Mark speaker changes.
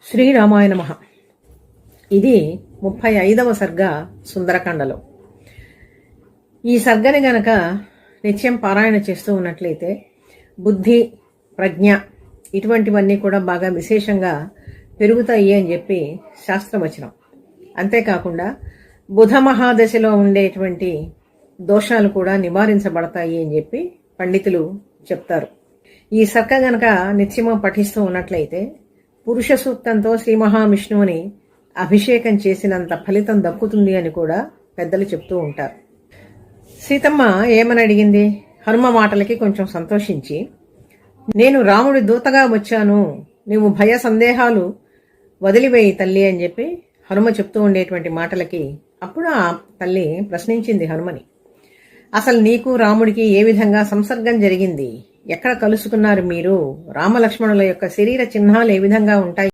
Speaker 1: శ్రీరామాయ నమః. ఇది 35వ సర్గ సుందరకాండలో. ఈ సర్గని గనక నిత్యం పారాయణ చేస్తూ ఉన్నట్లయితే బుద్ధి, ప్రజ్ఞ ఇటువంటివన్నీ కూడా బాగా విశేషంగా పెరుగుతాయి అని చెప్పి శాస్త్రవచనం. అంతేకాకుండా బుధ మహాదశలో ఉండేటువంటి దోషాలు కూడా నివారించబడతాయి అని చెప్పి పండితులు చెప్తారు. ఈ సర్గ గనక నిత్యము పఠిస్తూ ఉన్నట్లయితే పురుష సూక్తంతో శ్రీ మహావిష్ణువుని అభిషేకం చేసినంత ఫలితం దక్కుతుంది అని కూడా పెద్దలు చెప్తూ ఉంటారు. సీతమ్మ ఏమని అడిగింది? హనుమ మాటలకి కొంచెం సంతోషించి, నేను రాముడి దూతగా వచ్చాను, నీవు భయ సందేహాలు వదిలివేయి తల్లి అని చెప్పి హనుమ చెప్తూ ఉండేటువంటి మాటలకి అప్పుడు ఆ తల్లి ప్రశ్నించింది హనుమని, అసలు నీకు రాముడికి ఏ విధంగా సంసర్గం జరిగింది? ఎక్కడ కలుసుకున్నారు మీరు? రామలక్ష్మణుల యొక్క శరీర చిహ్నాలు ఏ విధంగా ఉంటాయి?